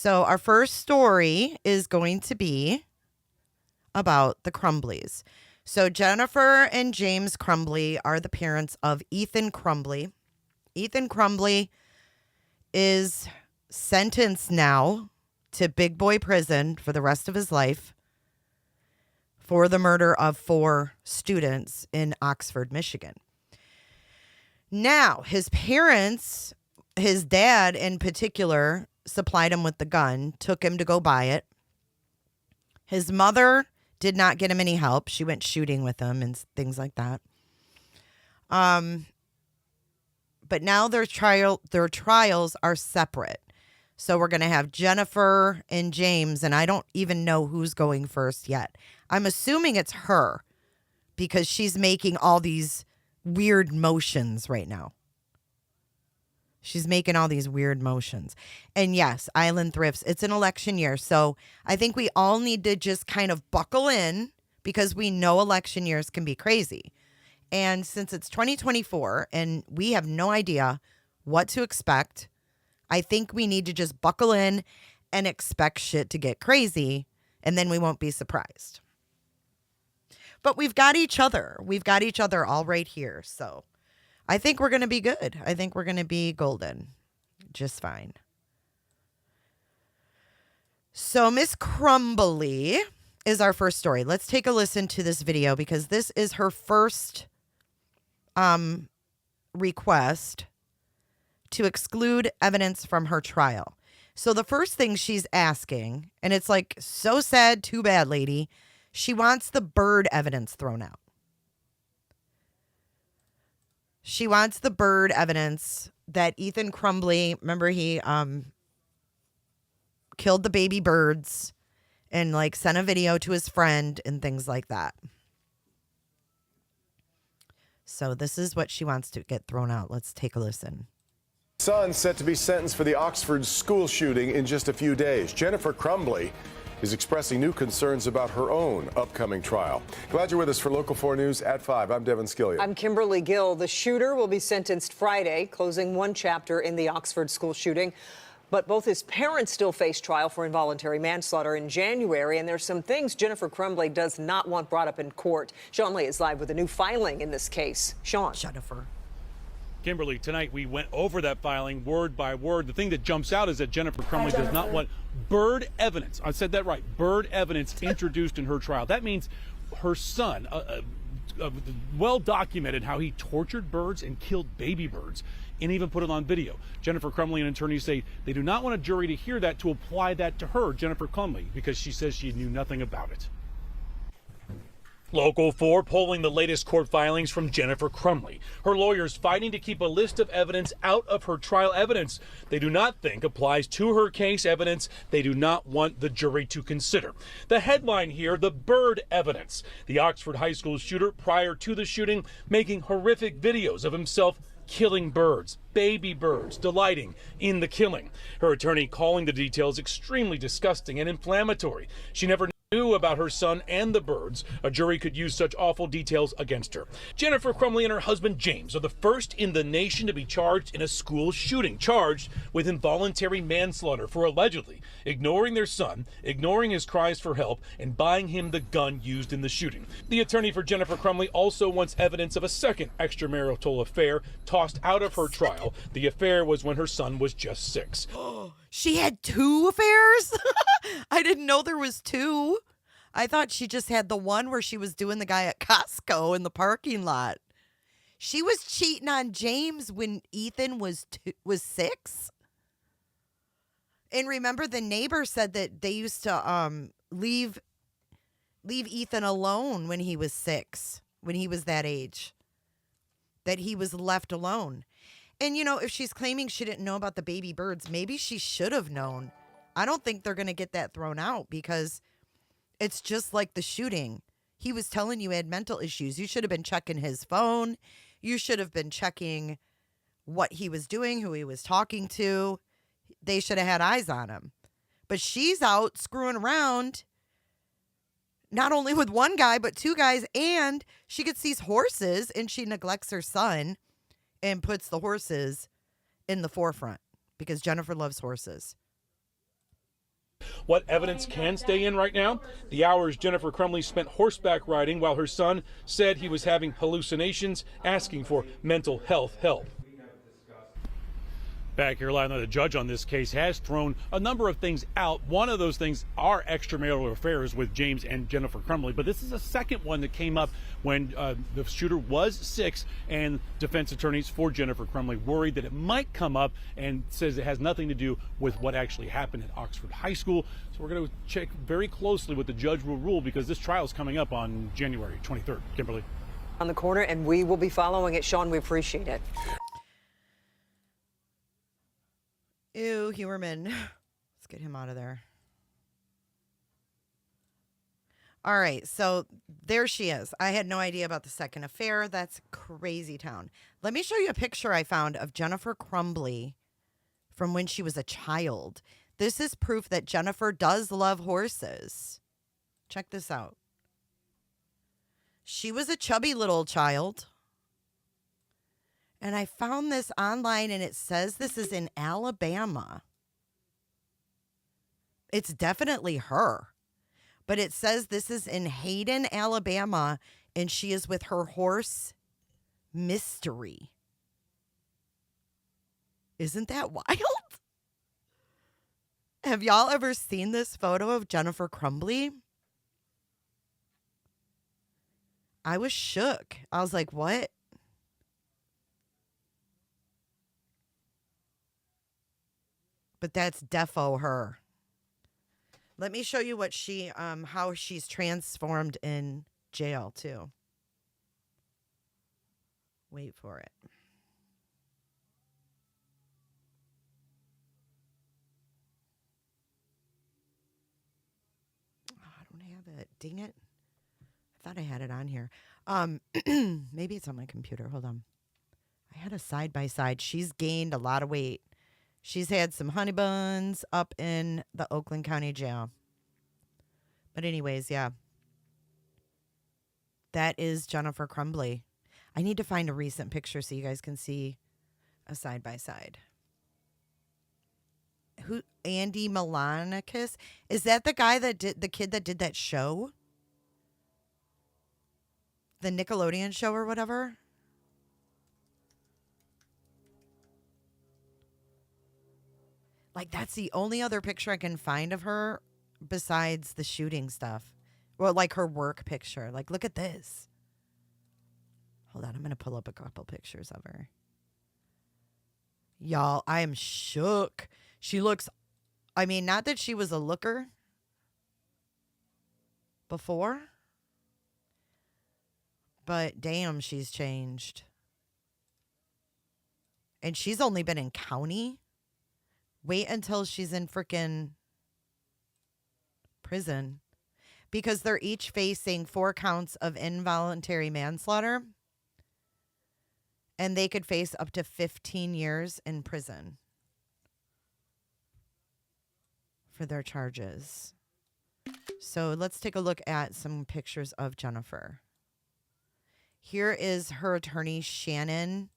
So our first story is going to be about the Crumbleys. So Jennifer and James Crumbley are the parents of Ethan Crumbley. Ethan Crumbley is sentenced now to big boy prison for the rest of his life for the murder of 4 students in Oxford, Michigan. Now, his parents, his dad in particular, supplied him with the gun, took him to go buy it. His mother did not get him any help. She went shooting with him and things like that. But now their trials are separate. So we're going to have Jennifer and James, and I don't even know who's going first yet. I'm assuming it's her because she's making all these weird motions right now. She's making all these weird motions. And yes, Island Thrifts, it's an election year. So I think we all need to just kind of buckle in because we know election years can be crazy. And since it's 2024 and we have no idea what to expect, I think we need to just buckle in and expect shit to get crazy, and then we won't be surprised. But we've got each other. We've got each other all right here. So I think we're going to be good. I think we're going to be golden. Just fine. So Miss Crumbley is our first story. Let's take a listen to this video because this is her first request to exclude evidence from her trial. So the first thing she's asking, and it's like, so sad, too bad, lady. She wants the bird evidence thrown out. She wants the bird evidence that Ethan Crumbley, remember he killed the baby birds and like sent a video to his friend and things like that. So this is what she wants to get thrown out. Let's take a listen. Son set to be sentenced for the Oxford school shooting in just a few days. Jennifer Crumbley is expressing new concerns about her own upcoming trial. Glad you're with us for Local 4 News at 5. I'm Devin Skillion. I'm Kimberly Gill. The shooter will be sentenced Friday, closing one chapter in the Oxford school shooting. But both his parents still face trial for involuntary manslaughter in January, and there's some things Jennifer Crumbley does not want brought up in court. Sean Lee is live with a new filing in this case. Sean. Jennifer. Kimberly, tonight we went over that filing word by word. The thing that jumps out is that Jennifer Crumbley does not want bird evidence. I said that right. Bird evidence introduced in her trial. That means her son, well documented how he tortured birds and killed baby birds and even put it on video. Jennifer Crumbley and attorneys say they do not want a jury to hear that to apply that to her, Jennifer Crumbley, because she says she knew nothing about it. Local 4 polling the latest court filings from Jennifer Crumbley. Her lawyers fighting to keep a list of evidence out of her trial evidence they do not think applies to her case, evidence they do not want the jury to consider. The headline here, the bird evidence. The Oxford high school shooter, prior to the shooting, making horrific videos of himself killing birds, baby birds, delighting in the killing. Her attorney calling the details extremely disgusting and inflammatory. She never knew about her son and the birds. A jury could use such awful details against her. Jennifer Crumbley and her husband James are the first in the nation to be charged in a school shooting, charged with involuntary manslaughter for allegedly ignoring their son, ignoring his cries for help, and buying him the gun used in the shooting. The attorney for Jennifer Crumbley also wants evidence of a second extramarital affair tossed out of her trial. The affair was when her son was just 6. She had 2 affairs? I didn't know there was 2. I thought she just had the one where she was doing the guy at Costco in the parking lot. She was cheating on James when Ethan was 6. And remember, the neighbor said that they used to leave Ethan alone when he was 6, when he was that age, that he was left alone. And, you know, if she's claiming she didn't know about the baby birds, maybe she should have known. I don't think they're going to get that thrown out because it's just like the shooting. He was telling you he had mental issues. You should have been checking his phone. You should have been checking what he was doing, who he was talking to. They should have had eyes on him. But she's out screwing around, not only with one guy, but 2 guys. And she gets these horses and she neglects her son and puts the horses in the forefront because Jennifer loves horses. What evidence can stay in right now? The hours Jennifer Crumbley spent horseback riding while her son said he was having hallucinations, asking for mental health help. Back here live, the judge on this case has thrown a number of things out. One of those things are extramarital affairs with James and Jennifer Crumbley, but this is a second one that came up when the shooter was 6, and defense attorneys for Jennifer Crumbley worried that it might come up, and says it has nothing to do with what actually happened at Oxford High School. So we're going to check very closely what the judge will rule, because this trial is coming up on January 23rd. Kimberly. On the corner, and we will be following it. Sean, we appreciate it. Ew, Huerman. Let's get him out of there. All right, so there she is. I had no idea about the second affair. That's crazy town. Let me show you a picture I found of Jennifer Crumbley from when she was a child. This is proof that Jennifer does love horses. Check this out. She was a chubby little child. And I found this online, and it says this is in Alabama. It's definitely her. But it says this is in Hayden, Alabama, and she is with her horse, Mystery. Isn't that wild? Have y'all ever seen this photo of Jennifer Crumbley? I was shook. I was like, what? But that's defo her. Let me show you what she, how she's transformed in jail too. Wait for it. Oh, I don't have it. Dang it. I thought I had it on here. Maybe it's on my computer. Hold on. I had a side by side. She's gained a lot of weight. She's had some honey buns up in the Oakland County Jail. But anyways, yeah. That is Jennifer Crumbley. I need to find a recent picture so you guys can see a side-by-side. Who? Andy Milanikis? Is that the guy that did, the kid that did that show? The Nickelodeon show or whatever? Like, that's the only other picture I can find of her besides the shooting stuff. Well, like her work picture. Like, look at this. Hold on, I'm going to pull up a couple pictures of her. Y'all, I am shook. She looks, I mean, not that she was a looker before, but damn, she's changed. And she's only been in county. Wait until she's in frickin' prison, because they're each facing 4 counts of involuntary manslaughter, and they could face up to 15 years in prison for their charges. So let's take a look at some pictures of Jennifer. Here is her attorney, Shannon,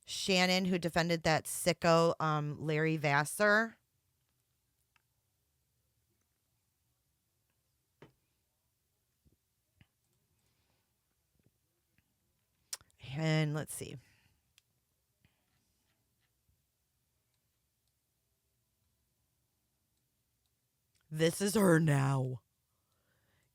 who defended that sicko, Larry Vassar. And let's see. This is her now.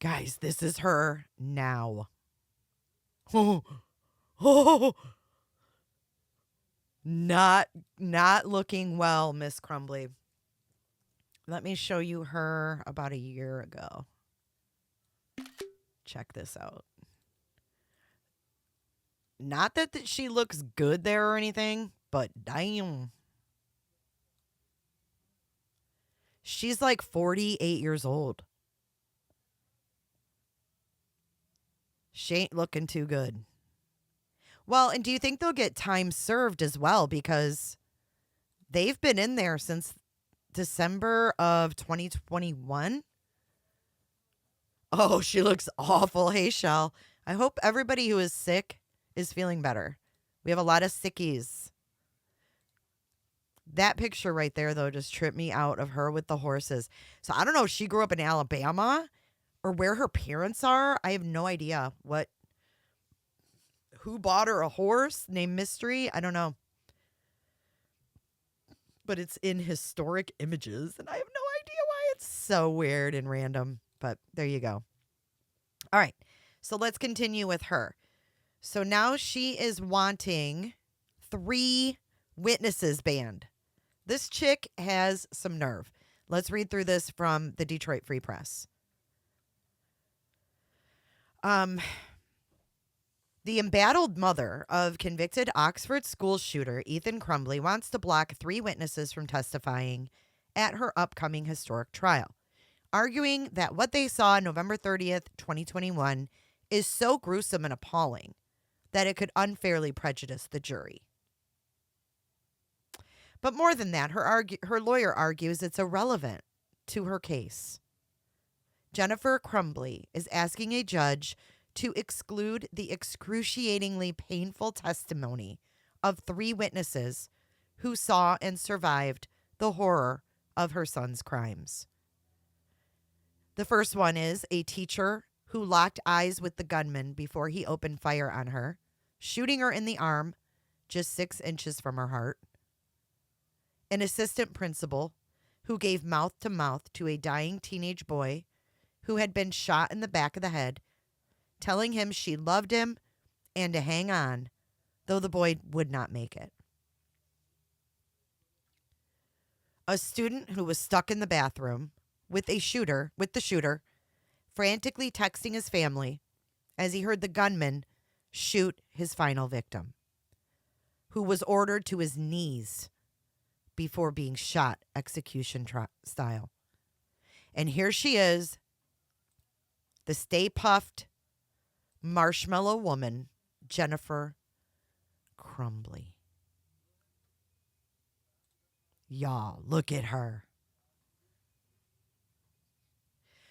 Guys, this is her now. Oh, oh. Not looking well, Miss Crumbley. Let me show you her about a year ago. Check this out. Not that she looks good there or anything, but damn. She's like 48 years old. She ain't looking too good. Well, and do you think they'll get time served as well? Because they've been in there since December of 2021. Oh, she looks awful. Hey, Shell. I hope everybody who is sick is feeling better. We have a lot of sickies. That picture right there, though, just tripped me out of her with the horses. So I don't know if she grew up in Alabama or where her parents are. I have no idea who bought her a horse named Mystery. I don't know. But it's in historic images, and I have no idea why. It's so weird and random. But there you go. All right. So let's continue with her. So now she is wanting 3 witnesses banned. This chick has some nerve. Let's read through this from the Detroit Free Press. The embattled mother of convicted Oxford school shooter Ethan Crumbley wants to block 3 witnesses from testifying at her upcoming historic trial, arguing that what they saw November 30th, 2021 is so gruesome and appalling that it could unfairly prejudice the jury. But more than that, her lawyer argues it's irrelevant to her case. Jennifer Crumbley is asking a judge to exclude the excruciatingly painful testimony of 3 witnesses who saw and survived the horror of her son's crimes. The first one is a teacher who locked eyes with the gunman before he opened fire on her, shooting her in the arm just 6 inches from her heart. An assistant principal who gave mouth-to-mouth to a dying teenage boy who had been shot in the back of the head, telling him she loved him and to hang on, though the boy would not make it. A student who was stuck in the bathroom with the shooter, frantically texting his family as he heard the gunman shoot his final victim, who was ordered to his knees before being shot execution style. And here she is, the Stay Puffed Marshmallow Woman, Jennifer Crumbley. Y'all, look at her.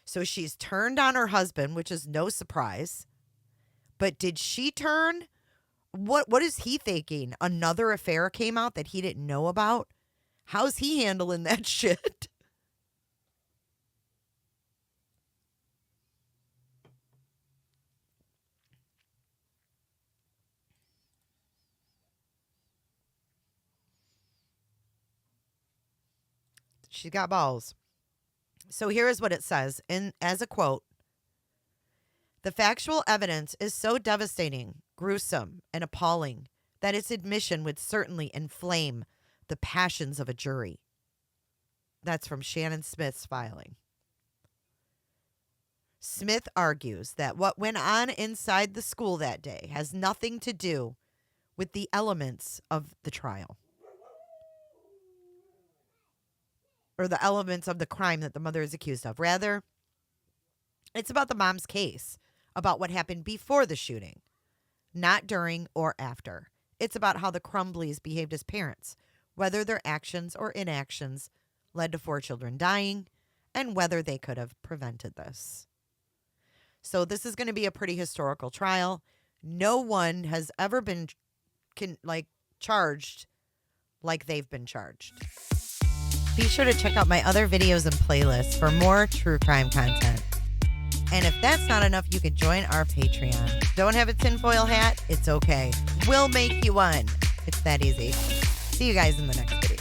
So she's turned on her husband, which is no surprise. But did she turn? What is he thinking? Another affair came out that he didn't know about? How's he handling that shit? She's got balls. So here is what it says, as a quote. The factual evidence is so devastating, gruesome, and appalling that its admission would certainly inflame the passions of a jury. That's from Shannon Smith's filing. Smith argues that what went on inside the school that day has nothing to do with the elements of the trial, or the elements of the crime that the mother is accused of. Rather, it's about the mom's case, about what happened before the shooting, not during or after. It's about how the Crumbleys behaved as parents, whether their actions or inactions led to 4 children dying, and whether they could have prevented this. So this is going to be a pretty historical trial. No one has ever been charged like they've been charged. Be sure to check out my other videos and playlists for more true crime content. And if that's not enough, you can join our Patreon. Don't have a tinfoil hat? It's okay. We'll make you one. It's that easy. See you guys in the next video.